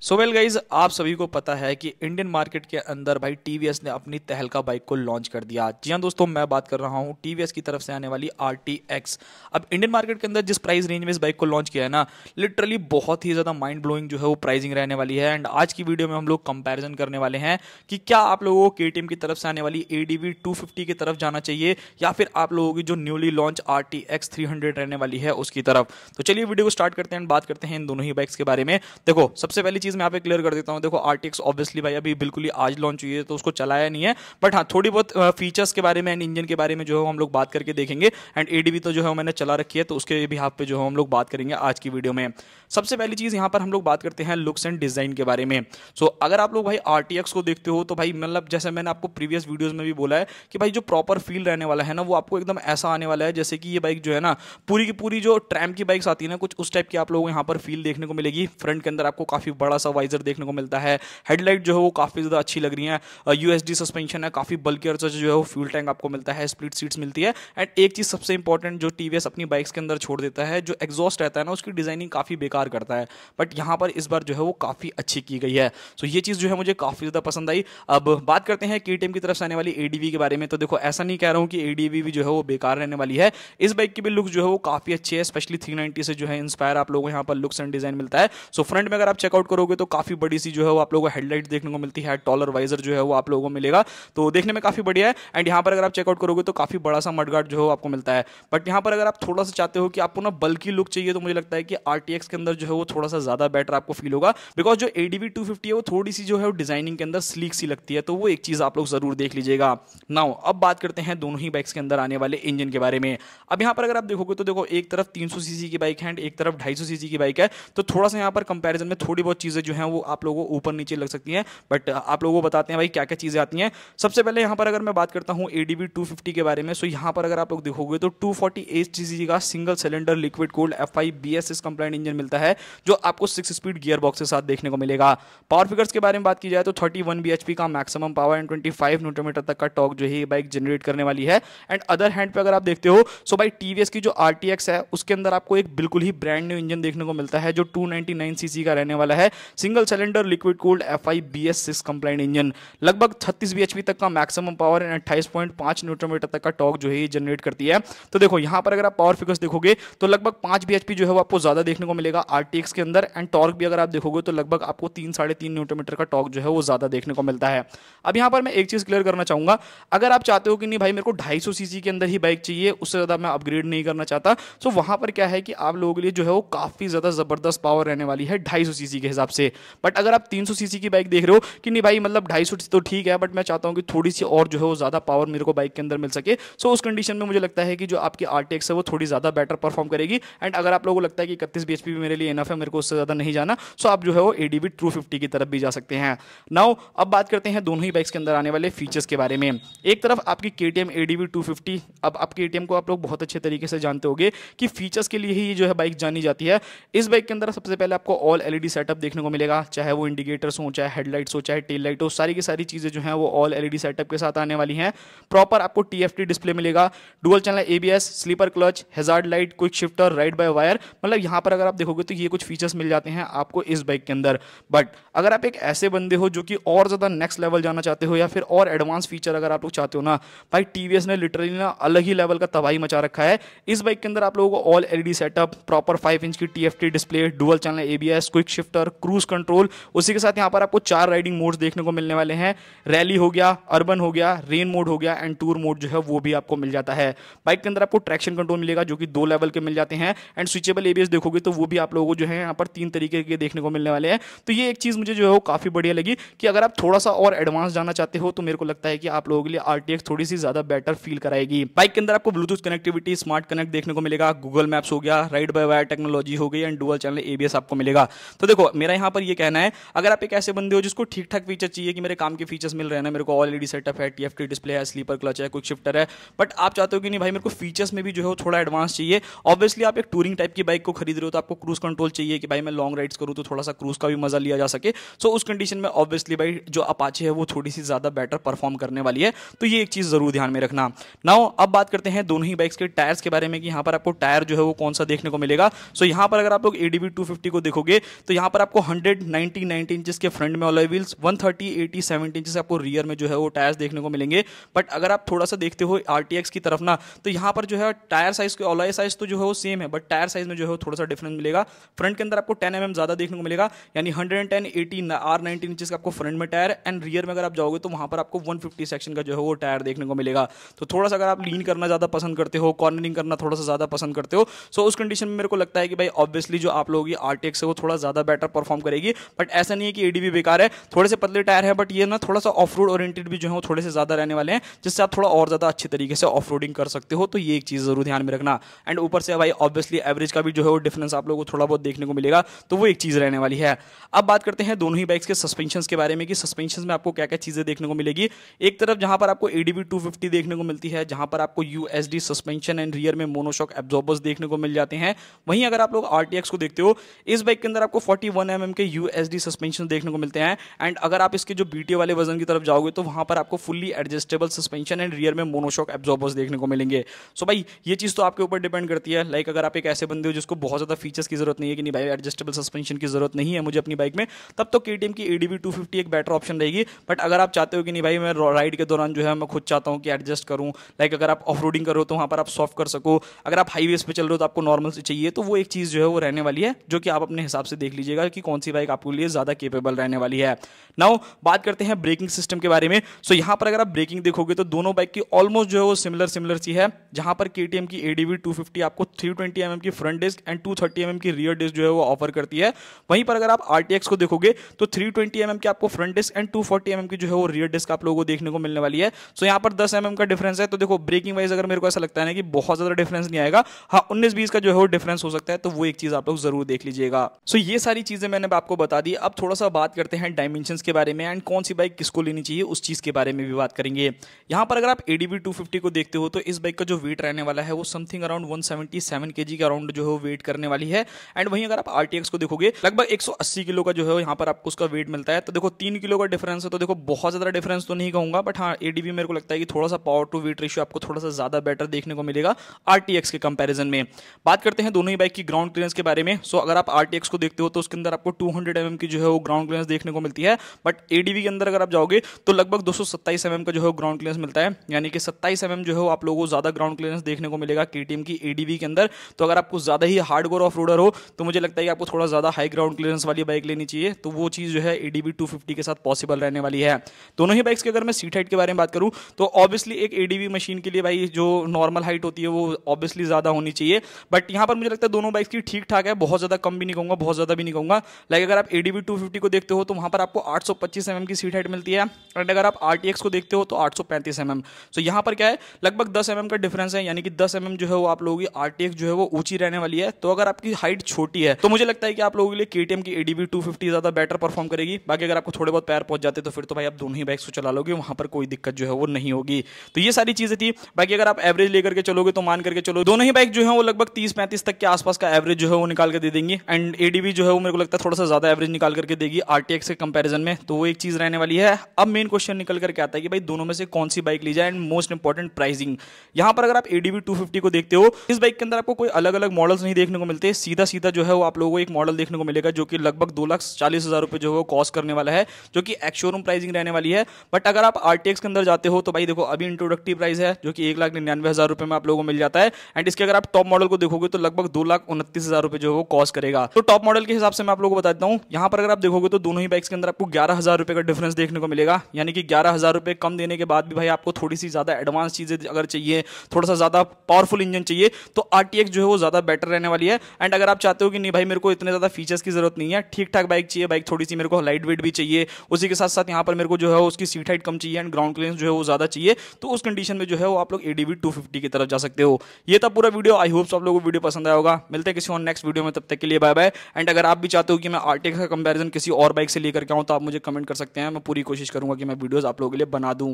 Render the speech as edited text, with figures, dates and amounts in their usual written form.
So well guys, आप सभी को पता है कि इंडियन मार्केट के अंदर भाई टीवीएस ने अपनी तहलका बाइक को लॉन्च कर दिया। जी हाँ दोस्तों, मैं बात कर रहा हूँ टीवीएस की तरफ से आने वाली RTX। अब इंडियन मार्केट के अंदर जिस प्राइस रेंज में इस बाइक को लॉन्च किया है ना, लिटरली बहुत ही ज़्यादा माइंड ब्लोइंग जो है वो प्राइसिंग रहने वाली है। एंड आज की वीडियो में हम लोग कंपेरिजन करने वाले हैं कि क्या आप लोगों को KTM की तरफ से आने वाली ADV 250 की तरफ जाना चाहिए या फिर आप लोगों की जो न्यूली लॉन्च RTX 300 रहने वाली है उसकी तरफ। तो चलिए वीडियो को स्टार्ट करते हैं, बात करते हैं इन दोनों ही बाइक्स के बारे में। देखो, सबसे पहली चीज़ मैं यहाँ पे क्लियर कर देता हूँ। देखो, RTX ऑब्वियसली भाई अभी बिल्कुल ही आज लॉन्च हुई है तो उसको चलाया नहीं है, बट हाँ थोड़ी बहुत फीचर्स के बारे में एंड इंजन के बारे में जो है हम लोग बात करके देखेंगे। एंड ADV तो जो है मैंने चला रखी है तो उसके भी हाथ पे जो है हम लोग बात करेंगे आज की वीडियो में। सबसे पहली चीज़ यहाँ पर हम लोग बात करते हैं लुक्स एंड डिज़ाइन के बारे में। सो अगर आप लोग भाई RTX को देखते हो तो भाई मतलब जैसे मैंने आपको प्रीवियस वीडियोस में भी बोला है कि भाई जो प्रॉपर फील रहने वाला है ना वो आपको एकदम ऐसा आने वाला है जैसे कि ये बाइक जो है ना पूरी की पूरी जो ट्रैम की बाइक्स आती है ना, कुछ उस टाइप की आप लोगों को यहाँ पर फील देखने को मिलेगी। फ्रंट के अंदर आपको काफ़ी बड़ा सा वाइजर देखने को मिलता है, हेडलाइट जो है वो काफ़ी ज़्यादा अच्छी लग रही है, USD सस्पेंशन है, काफ़ी बल्कियर जो है वो फ्यूल टैंक आपको मिलता है, स्प्लिट सीट्स मिलती है। एंड एक चीज़ सबसे इंपॉर्टेंट जो TVS अपनी बाइक्स के अंदर छोड़ देता है, जो एग्जॉस्ट रहता है ना उसकी डिजाइनिंग काफ़ी बेकार करता है, बट यहाँ पर इस बार जो है वो काफ़ी अच्छी की गई है। सो ये चीज़ जो है मुझे काफ़ी ज़्यादा पसंद आई। अब बात करते हैं KTM की तरफ से आने वाली ADV के बारे में। तो देखो, ऐसा नहीं कह रहा हूँ कि ADV भी जो है वो बेकार रहने वाली है, इस बाइक की भी लुक जो है वो काफ़ी अच्छी है, स्पेशली 390 से जो है इंस्पायर आप लोगों को यहाँ पर लुक्स एंड डिजाइन मिलता है। सो फ्रंट में अगर आप चेकआउट करोगे तो काफ़ी बड़ी सी जो है वो आप लोगों को हेडलाइट देखने को मिलती है, टॉलर वाइजर जो है वो आप लोगों को मिलेगा, तो देखने में काफ़ी बढ़िया है। एंड यहाँ पर अगर आप चेकआउट करोगे तो काफ़ी बड़ा सा मडगार्ड जो है आपको मिलता है। बट यहाँ पर अगर आप थोड़ा सा चाहते हो कि आपको ना बल्कि लुक चाहिए तो मुझे लगता है कि RTX के अंदर जो है वो थोड़ा सा ज़्यादा बेटर आपको फील होगा, बिकॉज जो ADV 250 है वो थोड़ी सी जो है वो डिजाइनिंग के अंदर स्लीक सी लगती है, तो वो एक चीज़ आप लोग जरूर देख लीजिएगा। नाउ अब बात करते हैं दोनों ही बाइक्स के अंदर आने वाले इंजन के बारे में। अब यहाँ पर अगर आप देखोगे तो देखो, एक तरफ 300 सीसी की बाइक है एंड एक तरफ 250 सीसी की बाइक है, तो थोड़ा सा यहाँ पर कंपैरिजन में थोड़ी बहुत चीज़ें जो हैं वो आप लोगों को ऊपर नीचे लग सकती हैं, बट आप लोगों को बताते हैं भाई क्या क्या चीज़ें आती हैं। सबसे पहले यहाँ पर अगर मैं बात करता हूँ ADV 250 के बारे में, सो यहाँ पर अगर आप लोग देखोगे तो 248 सीसी का single cylinder liquid cooled FI BSS complaint engine मिलता है, जो आपको 6 स्पीड गियर बॉक्स के साथ देखने को मिलेगा। पावर फिगर्स के बारे में बात की जाए तो 31 bhp का maximum power and 25 newton metre तक का टॉर्क जो है ये बाइक जनरेट करने वाली है। एंड अदर हैंड पे अगर आप देखते हो सो भाई TVS की जो RTX है उसके अंदर आपको एक बिल्कुल ही ब्रांड न्यू इंजन देखने को मिलता है, जो 299 सीसी का रहने वाला है, single cylinder liquid cooled FI BS6 compliant engine, लगभग 36 bhp तक का maximum power and 28.5 newton metre तक का टॉर्क जो है ये जनरेट करती है। तो देखो यहाँ पर अगर आप पावर फिगर्स देखोगे तो लगभग 5 bhp जो है वो आपको ज्यादा देखने को मिलेगा RTX के अंदर, एंड टॉर्क भी अगर आप देखोगे तो लगभग आपको 3-3.5 न्यूटन मीटर का टॉर्क जो है वो ज्यादा देखने को मिलता है। अब यहाँ पर मैं एक चीज क्लियर करना चाहूंगा, अगर आप चाहते हो कि नहीं भाई मेरे को 250 सीसी के अंदर ही बाइक चाहिए, उससे ज्यादा मैं अपग्रेड नहीं करना चाहता, तो वहां पर क्या है कि आप लोगों के लिए जो है वो काफी ज्यादा जबरदस्त पावर रहने वाली है 250 सीसी के हिसाब से। बट अगर आप 300 सीसी की बाइक देख रहे हो कि नहीं भाई मतलब 250 तो ठीक है, बट मैं चाहता हूं कि थोड़ी सी और जो है वो ज्यादा पावर मेरे को बाइक के अंदर मिल सके, सो उस कंडीशन में मुझे लगता है कि जो आपकी RTX है वो थोड़ी ज्यादा बेटर परफॉर्म करेगी। एंड अगर आप लोगों को लगता है कि 31 bhp भी मेरे लिए इनफ है, मेरे को उससे ज्यादा नहीं जाना, सो आप जो है वो ADV 250 की तरफ भी जा सकते हैं। नाउ अब बात करते हैं दोनों ही बाइक्स के अंदर आने वाले फीचर्स के बारे में। एक तरफ आपकी KTM ADV 250, अब आप KTM को आप लोग बहुत अच्छे तरीके से जानते होंगे कि फीचर्स के लिए ही जो है बाइक जानी जाती है। इस बाइक के अंदर सबसे पहले आपको ऑल LED सेटअप देखने को मिलेगा, चाहे वो इंडिकेटर्स हो, चाहे हेडलाइट्स हो, चाहे टेल लाइट हो, सारी की सारी चीजें जो हैं वो ऑल LED सेटअप के साथ आने वाली हैं। प्रॉपर आपको TFT डिस्प्ले मिलेगा, dual channel ABS, slipper clutch, hazard light, quick shifter, ride by wire, मतलब यहाँ पर अगर आप देखोगे तो ये कुछ फीचर्स मिल जाते हैं आपको इस बाइक के अंदर। बट अगर आप एक ऐसे बंदे हो जो कि और ज्यादा नेक्स्ट लेवल जाना चाहते हो या फिर और एडवांस फीचर अगर आप लोग चाहते हो ना, भाई TVS ने लिटरली ना अलग ही लेवल का तबाही मचा रखा है। इस बाइक के अंदर आप लोगों को all LED setup, proper 5 inch की TFT display, dual channel ABS, quick shifter, cruise control, उसी के साथ यहाँ पर आपको 4 राइडिंग मोड्स देखने को मिलने वाले हैं। रैली हो गया, अर्बन हो गया, रेन मोड हो गया एंड टूर मोड जो है वो भी आपको मिल जाता है। बाइक के अंदर आपको ट्रैक्शन कंट्रोल मिलेगा जो कि 2 लेवल के मिल जाते हैं, एंड स्विचेबल ABS देखोगे तो वो भी आप लोगों को जो है यहाँ पर 3 तरीके के देखने को मिलने वाले हैं। तो ये एक चीज मुझे जो है वो काफी बढ़िया लगी कि अगर आप थोड़ा सा और एडवांस जाना चाहते हो तो मेरे को लगता है कि आप लोगों के लिए RTX थोड़ी सी ज्यादा बेटर फील कराएगी। बाइक के अंदर आपको ब्लूटूथ कनेक्टिविटी, स्मार्ट कनेक्ट देखने को मिलेगा, गूगल मैप्स हो गया, राइड बाय वायर टेक्नोलॉजी हो गई एंड डुअल चैनल ABS आपको मिलेगा। तो देखो मेरा यहाँ पर ये कहना है, अगर आप एक ऐसे बंदे हो जिसको ठीक ठाक फीचर चाहिए कि मेरे काम के फीचर्स मिल रहे हैं ना, मेरे को ऑल LED सेटअप है, TFT डिस्प्ले है, स्लीपर क्लच है, क्विक शिफ्टर है, बट आप चाहते हो कि नहीं भाई मेरे को फीचर्स में भी जो है वो थोड़ा एडवांस चाहिए। ऑब्वियसली आप एक टूरिंग टाइप की बाइक को खरीद रहे हो तो आपको क्रूज कंट्रोल चाहिए कि भाई मैं लॉन्ग राइड्स करूँ तो थोड़ा सा क्रूज का भी मजा लिया जा सके। सो उस कंडीशन में ऑब्वियसली भाई जो अपाचे है वो थोड़ी सी ज्यादा बेटर परफॉर्म करने वाली है, तो ये एक चीज जरूर ध्यान में रखना। नाउ अब बात करते हैं दोनों ही बाइक्स के टायर्स के बारे में कि यहाँ पर आपको टायर जो है वो कौन सा देखने को मिलेगा। सो यहाँ पर अगर आप लोग ADV 250 को देखोगे तो यहाँ पर आपको 100, 90, 90 इंचेस के फ्रंट में अलॉय व्हील्स, 130, 80, 70 इंचेस आपको रियर में जो है वो टायर्स देखने को मिलेंगे। बट अगर आप थोड़ा सा देखते हो RTX की तरफ ना, तो यहाँ पर जो है टायर साइज के अलॉय साइज तो जो है वो सेम है, बट टायर साइज में जो है थोड़ा सा डिफरेंस मिलेगा। फ्रंट के अंदर आपको 10 mm ज्यादा देखने को मिलेगा, यानी 110, 80, R19 इंचेस का आपको फ्रंट में टायर, एंड रियर में अगर आप जाओगे तो वहां पर आपको 150 सेक्शन का जो है वो टायर देखने को मिलेगा। तो थोड़ा सा अगर आप लीन करना ज्यादा पसंद करते हो, कॉर्नरिंग करना थोड़ा सा ज्यादा पसंद करते हो, सो उस कंडीशन में मेरे को लगता है कि भाई ऑब्वियसली जो आप लोगों की RTX है वो थोड़ा ज्यादा बेटर परफॉर्म करेगी। बट ऐसा नहीं है कि ADB बेकार है, थोड़े से पतले टायर है, बट ये ना थोड़ा सा ऑफ रोड ओरिएंटेड भी जो है वो थोड़े से ज्यादा रहने वाले हैं, जिससे आप थोड़ा और ज्यादा अच्छे तरीके से ऑफ रोडिंग कर सकते हो। तो ये एक चीज जरूर ध्यान में रखना। एंड ऊपर से भाई ऑब्वियसली एवरेज का भी जो है वो डिफरेंस आप लोगों को थोड़ा बहुत देखने को मिलेगा, तो वो एक चीज रहने वाली है। अब बात करते हैं दोनों ही बाइक्स के सस्पेंशन के बारे में कि सस्पेंशन में आपको क्या क्या चीजें देखने को मिलेगी। एक तरफ जहां पर आपको ADB 250 देखने को मिलती है, जहां पर आपको USD सस्पेंशन एंड रियर में मोनोशॉक एब्जॉर्बर्स देखने को मिल जाते हैं। वहीं अगर आप लोग RTX को देखते हो, इस बाइक के अंदर आपको 41 mm के USD सस्पेंशन देखने को मिलते हैं। एंड अगर आप इसके जो BTA वाले वर्जन की तरफ जाओगे तो वहां पर आपको fully adjustable suspension and rear में मोनोशॉक एब्जॉर्बर्स देखने को मिलेंगे। सो भाई ये चीज तो आपके ऊपर डिपेंड करती है। लाइक अगर आप एक ऐसे बंदे हो जिसको बहुत ज्यादा फीचर्स की जरूरत नहीं है कि नहीं भाई एडजस्टेबल सस्पेंशन की जरूरत नहीं है मुझे अपनी बाइक में, तब तो KTM की ADB 250 एक बेटर ऑप्शन रहेगी। बट अगर आप चाहते हो कि नहीं भाई मैं राइड के दौरान जो है मैं खुद चाहता हूं कि एडजस्ट करूं, लाइक अगर आप ऑफ रोडिंग कर रहे हो तो वहां पर आप सॉफ्ट कर सको, अगर आप हाईवेज पे चल रहे हो तो आपको नॉर्मल से चाहिए, तो वो एक चीज जो है वो रहने वाली है, जो कि आप अपने हिसाब से देख लीजिएगा कि कौन सी बाइक आपके लिए ज्यादा केपेबल रहने वाली है। नाउ बात करते हैं ब्रेकिंग सिस्टम के बारे में। सो यहां पर अगर आप ब्रेकिंग देखोगे तो दोनों बाइक की ऑलमोस्ट जो है वो सिमिलर सी है। जहां पर KTM की ADB 250 आपको 320 mm की फ्रंट डिस्क एंड 230 mm की रियर डिस्क जो है वो ऑफर करती है। वहीं पर अगर आप RTX को देखोगे तो 320 mm की आपको फ्रंट डिस्क एंड 240 mm की जो है वो रियर डिस्क आप लोगों को देखने को मिलने वाली है। सो यहाँ पर 10 mm का डिफरेंस है। तो देखो ब्रेकिंग वाइज अगर मेरे को ऐसा लगता है ना कि बहुत ज्यादा डिफरेंस नहीं आएगा, हाँ 19-20 का जो है वो डिफरेंस हो सकता है, तो वो एक चीज आप लोग जरूर देख लीजिएगा। सो ये सारी चीजें मैंने आपको बता दी। अब थोड़ा सा बात करते हैं डायमेंशंस के बारे में एंड कौन सी बाइक किसको लेनी चाहिए उस चीज के बारे में भी बात करेंगे। यहाँ पर अगर आप ADB 250 को देखते हो तो इस बाइक का जो वेट रहने वाला है वो समथिंग अराउंड 177 kg के अराउंड जो है वो वेट करने वाली है। एंड वहीं अगर आप RTX को देखोगे लगभग 180 किलो का जो है यहाँ पर आपको उसका वेट मिलता है। तो देखो 3 किलो का डिफरेंस है, तो देखो बहुत ज्यादा डिफरेंस तो नहीं कहूंगा, बट हाँ ADB मेरे को लगता है कि थोड़ा सा पावर टू वेट रेशियो आपको थोड़ा सा ज्यादा बेटर देखने को मिलेगा RTX के कंपैरिजन में। बात करते हैं दोनों ही बाइक की ग्राउंड क्लियरेंस के बारे में। सो अगर आप RTX को देखते हो तो उसके अंदर आपको 200 mm की जो है वो ग्राउंड क्लियरेंस देखने को मिलती है, बट ADB के अंदर अगर आप जाओगे तो लगभग 227 mm का जो है ग्राउंड क्लियरेंस मिलता है, यानी कि 27 mm जो है आप लोगों को ज्यादा ग्राउंड क्लियरेंस देखने को मिलेगा KTM की ADB के अंदर। तो अगर आपको ज्यादा ही हार्डकोर ऑफ रोडर हो तो मुझे लगता है कि आपको थोड़ा ज्यादा हाई ग्राउंड क्लियरेंस वाली बाइक लेनी चाहिए, तो वो चीज जो है ADB 250 के साथ पॉसिबल रहने वाली है। दोनों ही बाइक्स की अगर मैं सीट हाइट के बारे में बात करूं तो ऑब्वियसली एक ADB मशीन के लिए भाई जो नॉर्मल हाइट होती है वो ऑब्वियसली ज्यादा होनी चाहिए, बट यहां पर मुझे लगता है दोनों बाइक्स की ठीक ठाक है, बहुत ज्यादा कम भी नहीं कहूंगा, बहुत ज्यादा भी नहीं कहूंगा। लाइक अगर आप ADB 250 को देखते हो तो वहां पर आपको 825 mm की सीट हाइट मिलती है, एंड अगर आप RTX को देखते हो तो 835 mm। सो यहां पर क्या है लगभग 10 mm का डिफरेंस है, यानी कि 10 mm जो है वो आप लोगों की RTX जो है वो ऊंची रहने वाली है। तो अगर आपकी हाइट छोटी है तो मुझे लगता है कि आप लोगों के लिए KTM की ADB 250 ज्यादा बेटर परफॉर्म करेगी। बाकी अगर आपको थोड़े बहुत पैर पहुंच जाते तो फिर तो भाई आप दोनों ही बाइक्स को चला लोगे, वहां पर कोई दिक्कत जो है वो नहीं होगी। तो ये सारी चीजें थी। बाकी अगर आप एवरेज लेकर के चलोगे तो मान करके चलो दोनों ही बाइक जो है वो लगभग 30-35 तक के आसपास का एवरेज जो है वो निकाल के दे देंगी, एंड ADB जो है वो मेरे को लगता है थोड़ा सा ज्यादा एवरेज निकाल करके देगी RTX के कंपैरिजन में, तो वो एक चीज रहने वाली है। अब मेन क्वेश्चन निकल करके आता है कि भाई दोनों में से कौन सी बाइक ली जाए, एंड मोस्ट इंपॉर्टेंट प्राइसिंग। यहां पर अगर आप ADB 250 को देखते हो, इस बाइक के अंदर आपको कोई अलग अलग मॉडल्स नहीं देखने को मिलते, सीधा सीधा जो है वो आप लोगों को एक मॉडल देखने को मिलेगा जो कि लगभग 2,40,000 रुपए जो है वो कॉस्ट करने वाला है, जो कि एक्स शोरूम प्राइसिंग रहने वाली है। बट अगर आप RTX के अंदर जाते हो तो भाई देखो अभी इंट्रोडक्टिव प्राइस है जो कि 1,99,000 रुपए में आप लोगों को मिल जाता है, एंड इसके अगर आप टॉप मॉडल को देखोगे तो लगभग 2,29,000 रुपए जो है वो कॉस्ट करेगा। तो टॉप मॉडल के हिसाब से मैं आप लोगों को बता देता हूं, यहां पर अगर आप देखोगे तो दोनों ही बाइक्स के अंदर आपको 11,000 रुपए का डिफरेंस देखने को मिलेगा, यानी कि 11,000 रुपए कम देने के बाद भी भाई आपको थोड़ी सी ज्यादा एडवांस चीजें अगर चाहिए, थोड़ा सा ज्यादा पावरफुल इंजन चाहिए, तो RTX जो है वो ज्यादा बेटर रहने वाली है। एंड अगर आप चाहते हो कि नहीं भाई मेरे को इतने ज्यादा फीचर्स की जरूरत नहीं है, ठीक ठाक बाइक चाहिए, बाइक थोड़ी सी मेरे को लाइट वेट भी चाहिए, उसी के साथ साथ यहाँ पर मेरे को जो है उसकी सीट हाइट कम चाहिए एंड ग्राउंड क्लियरेंस जो है वो ज्यादा चाहिए, तो उस कंडीशन में जो है वो आप लोग ADB 250 की तरफ जा सकते हो। ये था पूरा वीडियो। आई होप आप लोगों को वीडियो पसंद आया होगा। मिलते हैं किसी और नेक्स्ट वीडियो में, तब तक के लिए बाय बाय। एंड अगर आप भी चाहते हो कि मैं RTX का कंपैरिजन किसी और बाइक से लेकर के आऊं तो आप मुझे कमेंट कर सकते हैं, मैं पूरी कोशिश करूंगा कि मैं वीडियोस आप लोगों के लिए बना दूं।